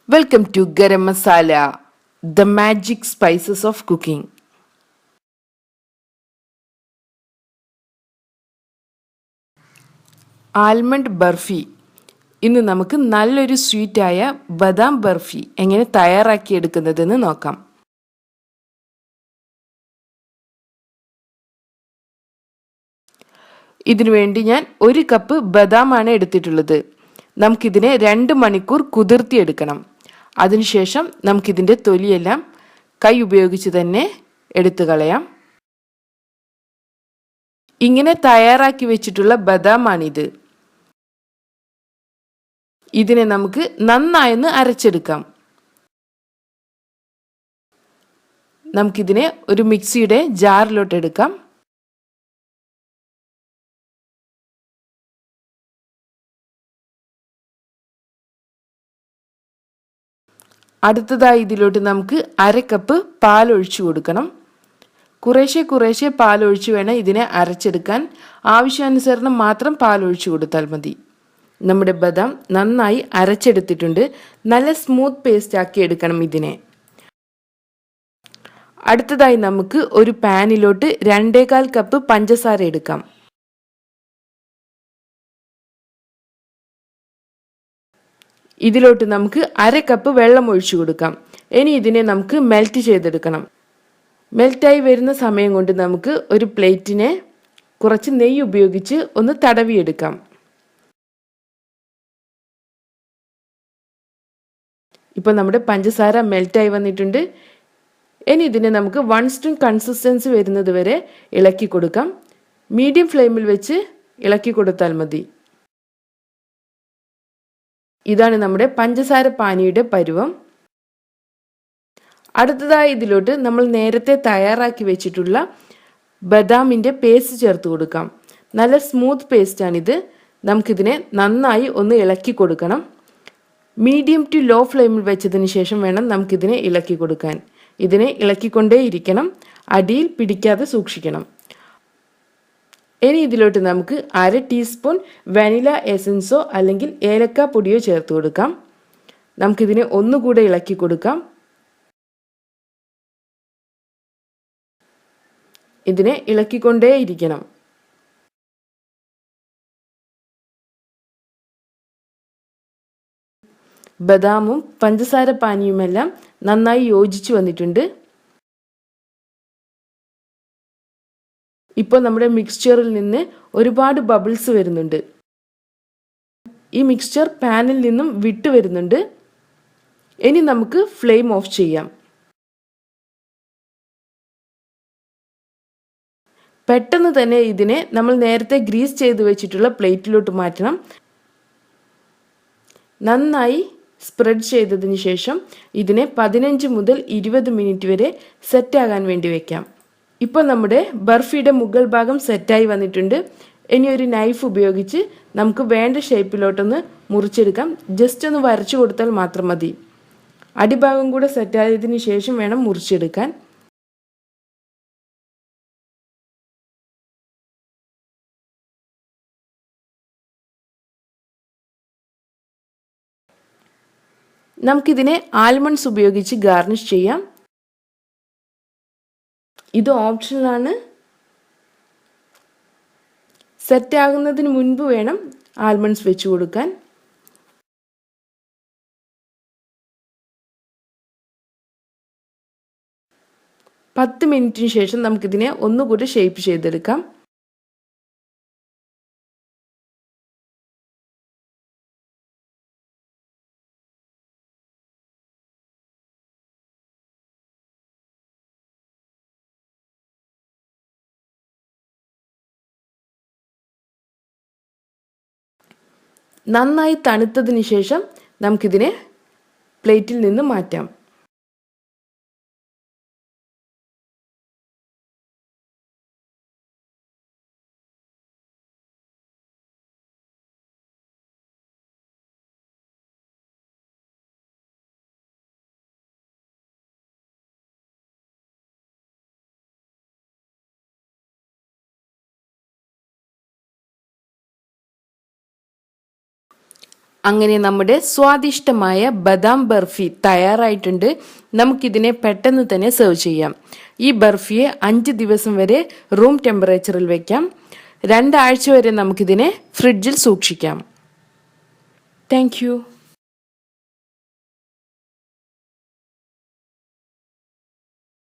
Welcome to Garam Masala, the magic spices of cooking. Almond barfi. ഇന്ന് നമുക്ക് നല്ലൊരു സ്വീറ്റായ ബദാം ബർഫി എങ്ങനെ തയ്യാറാക്കിയെടുക്കുന്നതെന്ന് നോക്കാം. ഇതിനുവേണ്ടി ഞാൻ 1 കപ്പ് ബദാമാണ് എടുത്തിട്ടുള്ളത്. നമുക്കിതിനെ 2 മണിക്കൂർ കുതിർത്തിയെടുക്കണം. അതിനുശേഷം നമുക്കിതിൻ്റെ തൊലിയെല്ലാം കൈ ഉപയോഗിച്ച് തന്നെ എടുത്തു കളയാം. ഇങ്ങനെ തയ്യാറാക്കി വെച്ചിട്ടുള്ള ബദാമാണിത്. ഇതിനെ നമുക്ക് നന്നായൊന്ന് അരച്ചെടുക്കാം. നമുക്കിതിനെ ഒരു മിക്സിയുടെ ജാറിലോട്ട് എടുക്കാം. അടുത്തതായി ഇതിലോട്ട് നമുക്ക് 1/2 കപ്പ് പാൽ ഒഴിച്ചു കൊടുക്കണം. കുറേശ്ശെ പാലൊഴിച്ച് വേണം ഇതിനെ അരച്ചെടുക്കാൻ. ആവശ്യാനുസരണം മാത്രം പാലൊഴിച്ചു കൊടുത്താൽ മതി. നമ്മുടെ ബദാം നന്നായി അരച്ചെടുത്തിട്ടുണ്ട്. നല്ല സ്മൂത്ത് പേസ്റ്റ് ആക്കി എടുക്കണം ഇതിനെ. അടുത്തതായി നമുക്ക് ഒരു പാനിലോട്ട് 2.25 കപ്പ് പഞ്ചസാര എടുക്കാം. ഇതിലോട്ട് നമുക്ക് 1/2 കപ്പ് വെള്ളം ഒഴിച്ചു കൊടുക്കാം. ഇനി ഇതിനെ നമുക്ക് മെൽറ്റ് ചെയ്തെടുക്കണം. മെൽറ്റായി വരുന്ന സമയം കൊണ്ട് നമുക്ക് ഒരു പ്ലേറ്റിനെ കുറച്ച് നെയ്യ് ഉപയോഗിച്ച് ഒന്ന് തടവിയെടുക്കാം. ഇപ്പോൾ നമ്മുടെ പഞ്ചസാര മെൽറ്റായി വന്നിട്ടുണ്ട്. ഇനി ഇതിനെ നമുക്ക് 1 സ്പൂൺ കൺസിസ്റ്റൻസി വരുന്നത് വരെ ഇളക്കി കൊടുക്കാം. മീഡിയം ഫ്ലെയിമിൽ വെച്ച് ഇളക്കി കൊടുത്താൽ മതി. ഇതാണ് നമ്മുടെ പഞ്ചസാര പാനിയുടെ പരുവം. അടുത്തതായി ഇതിലോട്ട് നമ്മൾ നേരത്തെ തയ്യാറാക്കി വെച്ചിട്ടുള്ള ബദാമിൻ്റെ പേസ്റ്റ് ചേർത്ത് കൊടുക്കാം. നല്ല സ്മൂത്ത് പേസ്റ്റാണിത്. നമുക്കിതിനെ നന്നായി ഒന്ന് ഇളക്കി കൊടുക്കണം. മീഡിയം ടു ലോ ഫ്ലെയിമിൽ വെച്ചതിന് ശേഷം വേണം നമുക്കിതിനെ ഇളക്കി കൊടുക്കാൻ. ഇതിനെ ഇളക്കിക്കൊണ്ടേയിരിക്കണം. അടിയിൽ പിടിക്കാതെ സൂക്ഷിക്കണം. ഇനി ഇതിലോട്ട് നമുക്ക് 1/2 ടീസ്പൂൺ വാനില എസൻസോ അല്ലെങ്കിൽ ഏലക്ക പൊടിയോ ചേർത്ത് കൊടുക്കാം. നമുക്കിതിനെ ഒന്നുകൂടെ ഇളക്കി കൊടുക്കാം. ഇതിനെ ഇളക്കിക്കൊണ്ടേയിരിക്കണം. ബദാമും പഞ്ചസാര പാനിയുമെല്ലാം നന്നായി യോജിച്ചു വന്നിട്ടുണ്ട്. ഇപ്പോൾ നമ്മുടെ മിക്സ്ചറിൽ നിന്ന് ഒരുപാട് ബബിൾസ് വരുന്നുണ്ട്. ഈ മിക്സ്ചർ പാനിൽ നിന്നും വിട്ടു വരുന്നുണ്ട്. ഇനി നമുക്ക് ഫ്ലെയിം ഓഫ് ചെയ്യാം. പെട്ടെന്ന് തന്നെ ഇതിനെ നമ്മൾ നേരത്തെ ഗ്രീസ് ചെയ്ത് വെച്ചിട്ടുള്ള പ്ലേറ്റിലോട്ട് മാറ്റണം. നന്നായി സ്പ്രെഡ് ചെയ്തതിന് ശേഷം ഇതിനെ 15 മുതൽ 20 മിനിറ്റ് വരെ സെറ്റാകാൻ വേണ്ടി വെക്കാം. ഇപ്പോൾ നമ്മുടെ ബർഫിയുടെ മുകൾ ഭാഗം സെറ്റായി വന്നിട്ടുണ്ട്. ഇനി ഒരു നൈഫ് ഉപയോഗിച്ച് നമുക്ക് വേണ്ട ഷേപ്പിലോട്ടൊന്ന് മുറിച്ചെടുക്കാം. ജസ്റ്റ് ഒന്ന് വരച്ചു കൊടുത്താൽ മാത്രം മതി. അടിഭാഗം കൂടെ സെറ്റായതിനു ശേഷം വേണം മുറിച്ചെടുക്കാൻ. നമുക്കിതിനെ ആൽമണ്ട്സ് ഉപയോഗിച്ച് ഗാർണിഷ് ചെയ്യാം. ഇത് ഓപ്ഷണലാണ്. സെറ്റാകുന്നതിന് മുൻപ് വേണം ആൽമണ്ട്സ് വെച്ച് കൊടുക്കാൻ. പത്ത് മിനിറ്റിന് ശേഷം നമുക്കിതിനെ ഒന്നുകൂടി ഷേപ്പ് ചെയ്തെടുക്കാം. നന്നായി തണുത്തതിന് ശേഷം നമുക്കിതിനെ പ്ലേറ്റിൽ നിന്ന് മാറ്റാം. അങ്ങനെ നമ്മുടെ സ്വാദിഷ്ടമായ ബദാം ബർഫി തയ്യാറായിട്ടുണ്ട്. നമുക്കിതിനെ പെട്ടെന്ന് തന്നെ സെർവ് ചെയ്യാം. ഈ ബർഫിയെ 5 ദിവസം വരെ റൂം ടെമ്പറേച്ചറിൽ വെക്കാം. 2 ആഴ്ച വരെ നമുക്കിതിനെ ഫ്രിഡ്ജിൽ സൂക്ഷിക്കാം. Thank you.